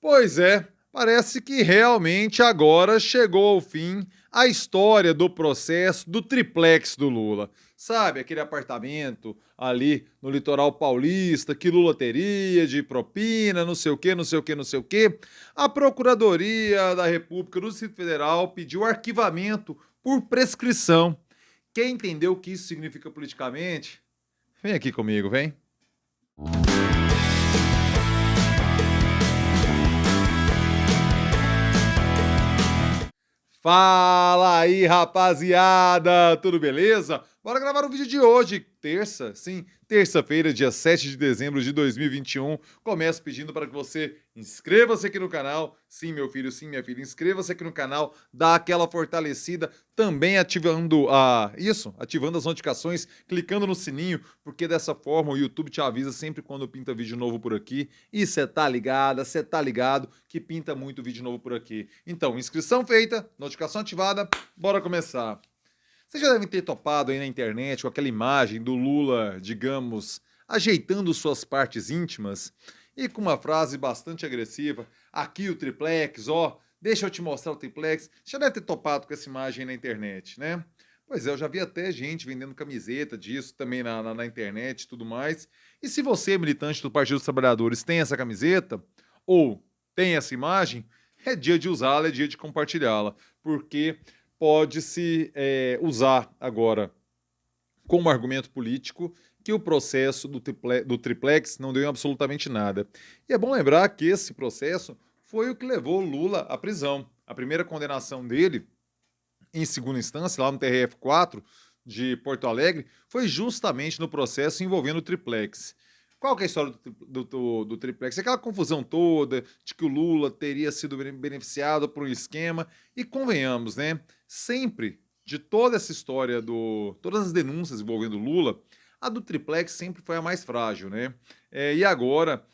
Pois é, parece que realmente agora chegou ao fim a história do processo do triplex do Lula. Sabe, aquele apartamento ali no litoral paulista que Lula teria de propina, não sei o quê, não sei o quê, não sei o quê. A Procuradoria da República do Distrito Federal pediu arquivamento por prescrição. Quem entendeu o que isso significa politicamente? Vem aqui comigo, vem. Fala aí, rapaziada! Tudo beleza? Bora gravar o vídeo de hoje, terça, sim, terça-feira, dia 7 de dezembro de 2021. Começo pedindo para que você inscreva-se aqui no canal. Sim, meu filho, sim, minha filha, inscreva-se aqui no canal, dá aquela fortalecida, também ativando as notificações, clicando no sininho, porque dessa forma o YouTube te avisa sempre quando pinta vídeo novo por aqui. E você tá ligada, você tá ligado que pinta muito vídeo novo por aqui. Então, inscrição feita, notificação ativada, bora começar. Vocês já devem ter topado aí na internet com aquela imagem do Lula, digamos, ajeitando suas partes íntimas e com uma frase bastante agressiva: aqui o triplex, ó, deixa eu te mostrar o triplex. Já deve ter topado com essa imagem na internet, né? Pois é, eu já vi até gente vendendo camiseta disso também na internet e tudo mais. E se você, militante do Partido dos Trabalhadores, tem essa camiseta ou tem essa imagem, é dia de usá-la, é dia de compartilhá-la, porque pode-se usar agora como argumento político que o processo do triplex não deu em absolutamente nada. E é bom lembrar que esse processo foi o que levou Lula à prisão. A primeira condenação dele, em segunda instância, lá no TRF4 de Porto Alegre, foi justamente no processo envolvendo o triplex. Qual que é a história do triplex? Aquela confusão toda de que o Lula teria sido beneficiado por um esquema. E convenhamos, né? Sempre, de toda essa história, todas as denúncias envolvendo o Lula, a do triplex sempre foi a mais frágil, né? E agora,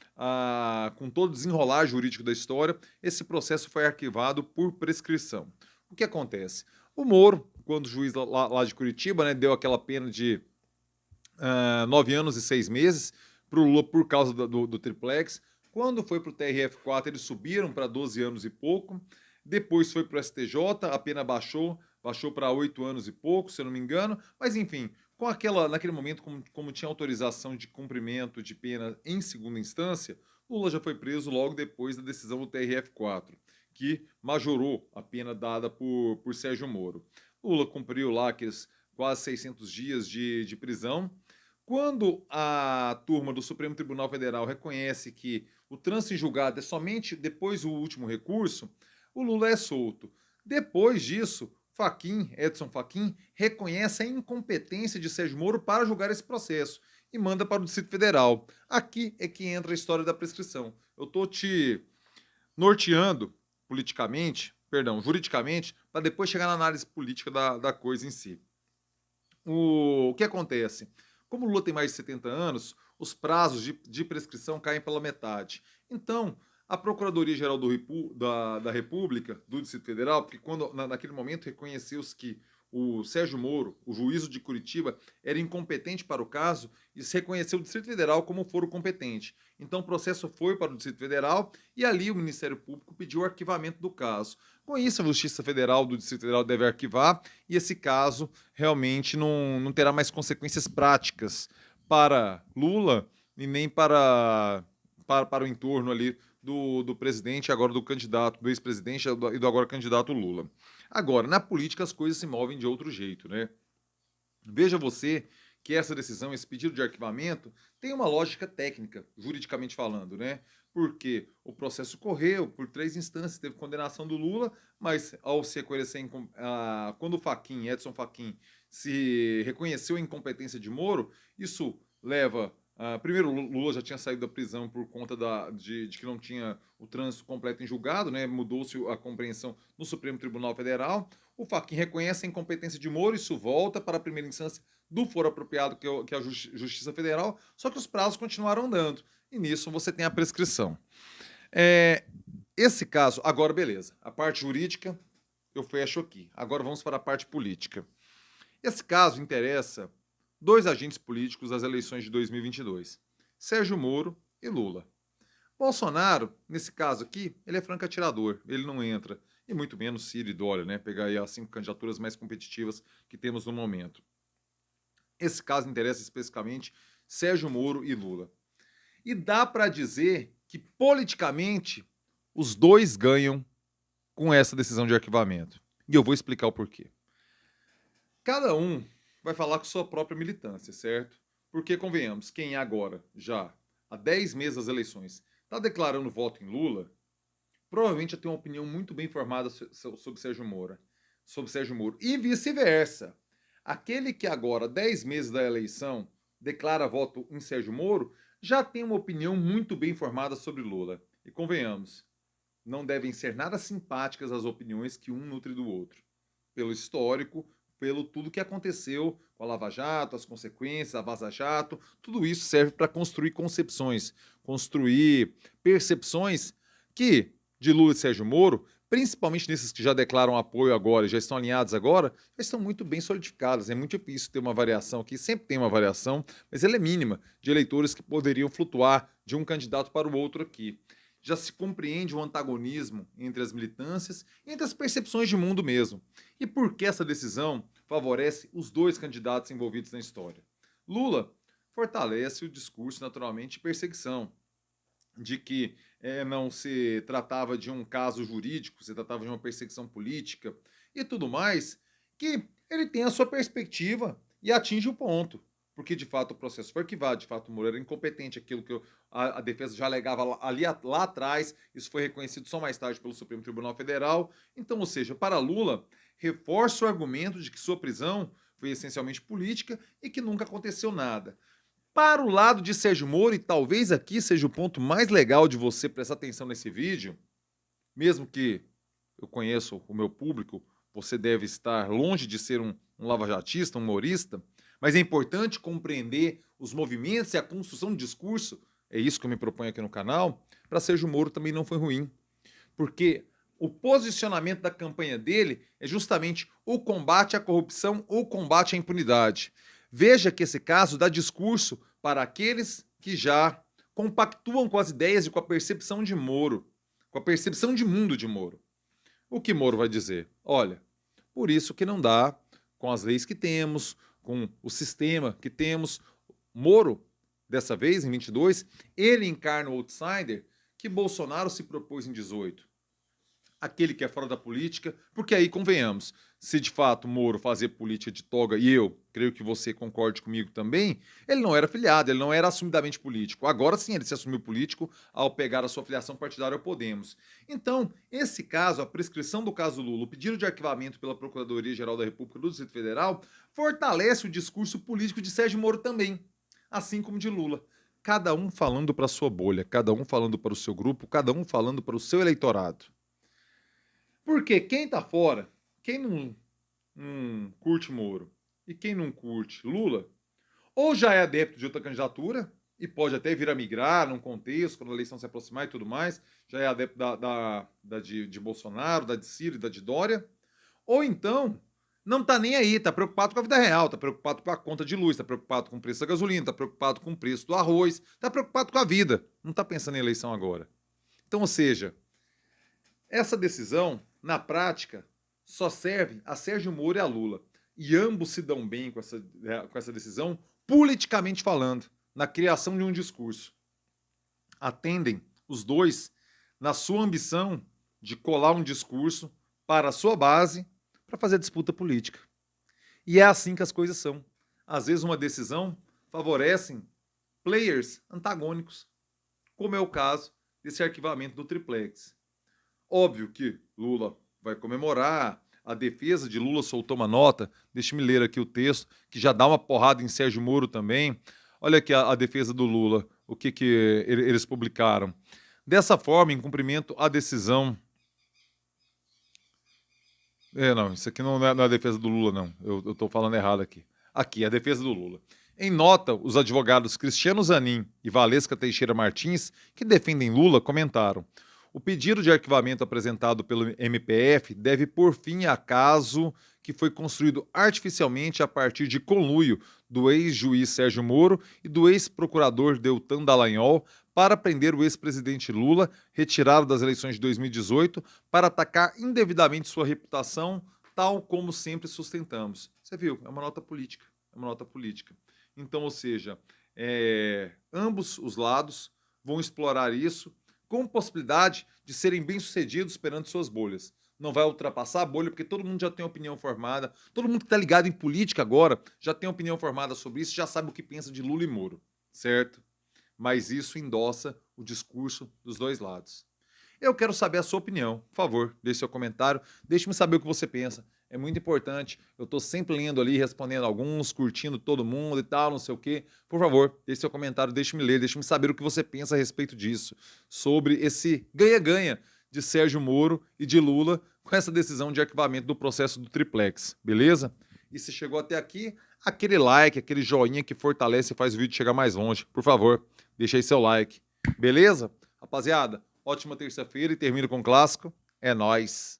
com todo o desenrolar jurídico da história, esse processo foi arquivado por prescrição. O que acontece? O Moro, quando o juiz lá de Curitiba, né, deu aquela pena de 9 anos e 6 meses para o Lula por causa do triplex. Quando foi para o TRF4, eles subiram para 12 anos e pouco. Depois foi para o STJ, a pena baixou para 8 anos e pouco, se eu não me engano. Mas enfim, naquele momento, como tinha autorização de cumprimento de pena em segunda instância, Lula já foi preso logo depois da decisão do TRF4, que majorou a pena dada por Sérgio Moro. Lula cumpriu lá aqueles quase 600 dias de prisão. Quando a turma do Supremo Tribunal Federal reconhece que o trânsito em julgado é somente depois do último recurso, o Lula é solto. Depois disso, Edson Fachin, reconhece a incompetência de Sérgio Moro para julgar esse processo e manda para o Distrito Federal. Aqui é que entra a história da prescrição. Eu estou te norteando juridicamente, para depois chegar na análise política da coisa em si. O que acontece? Como o Lula tem mais de 70 anos, os prazos de prescrição caem pela metade. Então, a Procuradoria-Geral da República, do Distrito Federal, porque naquele momento reconheceu-se que o Sérgio Moro, o juízo de Curitiba, era incompetente para o caso e se reconheceu o Distrito Federal como foro competente. Então o processo foi para o Distrito Federal e ali o Ministério Público pediu o arquivamento do caso. Com isso, a Justiça Federal do Distrito Federal deve arquivar e esse caso realmente não terá mais consequências práticas para Lula e nem para o entorno ali do presidente, agora do candidato, do ex-presidente e do agora candidato Lula. Agora, na política as coisas se movem de outro jeito, né? Veja você que essa decisão, esse pedido de arquivamento, tem uma lógica técnica, juridicamente falando, né? Porque o processo correu por 3 instâncias, teve condenação do Lula, mas ao se reconhecer, quando o Edson Fachin, se reconheceu a incompetência de Moro, isso leva. Primeiro, o Lula já tinha saído da prisão por conta de que não tinha o trânsito completo em julgado, né? Mudou-se a compreensão no Supremo Tribunal Federal. O Fachin reconhece a incompetência de Moro, isso volta para a primeira instância do foro apropriado, que é a Justiça Federal, só que os prazos continuaram andando. E nisso você tem a prescrição. Esse caso, agora beleza, a parte jurídica eu fecho aqui. Agora vamos para a parte política. Esse caso interessa dois agentes políticos das eleições de 2022, Sérgio Moro e Lula. Bolsonaro, nesse caso aqui, ele é franco atirador, ele não entra. E muito menos Ciro e Dória, né? Pegar aí as 5 candidaturas mais competitivas que temos no momento. Esse caso interessa especificamente Sérgio Moro e Lula. E dá para dizer que, politicamente, os dois ganham com essa decisão de arquivamento. E eu vou explicar o porquê. Cada um vai falar com sua própria militância, certo? Porque, convenhamos, quem agora, já há 10 meses das eleições, está declarando voto em Lula, provavelmente já tem uma opinião muito bem formada sobre Sérgio Moro. E vice-versa. Aquele que agora, 10 meses da eleição, declara voto em Sérgio Moro, já tem uma opinião muito bem formada sobre Lula. E convenhamos, não devem ser nada simpáticas as opiniões que um nutre do outro. Pelo histórico, pelo tudo que aconteceu com a Lava Jato, as consequências, a Vaza Jato, tudo isso serve para construir concepções, construir percepções que, de Lula e Sérgio Moro, principalmente nesses que já declaram apoio agora e já estão alinhados agora, já estão muito bem solidificadas. É muito difícil ter uma variação aqui, sempre tem uma variação, mas ela é mínima, de eleitores que poderiam flutuar de um candidato para o outro aqui. Já se compreende o antagonismo entre as militâncias e entre as percepções de mundo mesmo. E por que essa decisão favorece os dois candidatos envolvidos na história? Lula fortalece o discurso, naturalmente, de perseguição, de que não se tratava de um caso jurídico, se tratava de uma perseguição política e tudo mais, que ele tem a sua perspectiva e atinge o ponto. Porque, de fato, o processo foi arquivado, de fato, o Moro era incompetente, aquilo que a defesa já alegava lá atrás, isso foi reconhecido só mais tarde pelo Supremo Tribunal Federal. Então, ou seja, para Lula, reforça o argumento de que sua prisão foi essencialmente política e que nunca aconteceu nada. Para o lado de Sérgio Moro, e talvez aqui seja o ponto mais legal de você prestar atenção nesse vídeo, mesmo que eu conheço o meu público, você deve estar longe de ser um lavajatista, um humorista, mas é importante compreender os movimentos e a construção do discurso, é isso que eu me proponho aqui no canal, para Sérgio Moro também não foi ruim, porque o posicionamento da campanha dele é justamente o combate à corrupção, o combate à impunidade. Veja que esse caso dá discurso para aqueles que já compactuam com as ideias e com a percepção de Moro, com a percepção de mundo de Moro. O que Moro vai dizer? Olha, por isso que não dá, com as leis que temos, com o sistema que temos. Moro, dessa vez, em 22, ele encarna o outsider que Bolsonaro se propôs em 18. Aquele que é fora da política, porque aí convenhamos, se de fato Moro fazia política de toga, e eu creio que você concorde comigo também, ele não era filiado, ele não era assumidamente político. Agora sim ele se assumiu político ao pegar a sua filiação partidária ao Podemos. Então, esse caso, a prescrição do caso Lula, o pedido de arquivamento pela Procuradoria-Geral da República do Distrito Federal, fortalece o discurso político de Sérgio Moro também, assim como de Lula. Cada um falando para a sua bolha, cada um falando para o seu grupo, cada um falando para o seu eleitorado. Porque quem tá fora, quem não curte Moro e quem não curte Lula, ou já é adepto de outra candidatura e pode até vir a migrar num contexto, quando a eleição se aproximar e tudo mais, já é adepto de Bolsonaro, da de Ciro e da de Dória, ou então não tá nem aí, tá preocupado com a vida real, tá preocupado com a conta de luz, tá preocupado com o preço da gasolina, tá preocupado com o preço do arroz, tá preocupado com a vida, não tá pensando em eleição agora. Então, ou seja, essa decisão, na prática, só serve a Sérgio Moro e a Lula. E ambos se dão bem com essa decisão, politicamente falando, na criação de um discurso. Atendem os dois na sua ambição de colar um discurso para a sua base para fazer disputa política. E é assim que as coisas são. Às vezes uma decisão favorece players antagônicos, como é o caso desse arquivamento do triplex. Óbvio que Lula vai comemorar, a defesa de Lula soltou uma nota, deixa-me ler aqui o texto, que já dá uma porrada em Sérgio Moro também. Olha aqui a defesa do Lula, o que eles publicaram. Dessa forma, em cumprimento à decisão... não, isso aqui não é a defesa do Lula, não. Eu estou falando errado aqui. Aqui, a defesa do Lula. Em nota, os advogados Cristiano Zanin e Valesca Teixeira Martins, que defendem Lula, comentaram: o pedido de arquivamento apresentado pelo MPF deve pôr fim a caso que foi construído artificialmente a partir de conluio do ex-juiz Sérgio Moro e do ex-procurador Deltan Dallagnol para prender o ex-presidente Lula, retirado das eleições de 2018, para atacar indevidamente sua reputação, tal como sempre sustentamos. Você viu? É uma nota política. É uma nota política. Então, ou seja, ambos os lados vão explorar isso com possibilidade de serem bem-sucedidos perante suas bolhas. Não vai ultrapassar a bolha, porque todo mundo já tem opinião formada, todo mundo que está ligado em política agora já tem opinião formada sobre isso, já sabe o que pensa de Lula e Moro, certo? Mas isso endossa o discurso dos dois lados. Eu quero saber a sua opinião. Por favor, deixe seu comentário, deixe-me saber o que você pensa. É muito importante. Eu estou sempre lendo ali, respondendo alguns, curtindo todo mundo e tal, não sei o quê. Por favor, deixe seu comentário, deixe-me ler, deixe-me saber o que você pensa a respeito disso, sobre esse ganha-ganha de Sérgio Moro e de Lula com essa decisão de arquivamento do processo do triplex, beleza? E se chegou até aqui, aquele like, aquele joinha que fortalece e faz o vídeo chegar mais longe. Por favor, deixa aí seu like, beleza? Rapaziada, ótima terça-feira e termino com o clássico. É nóis!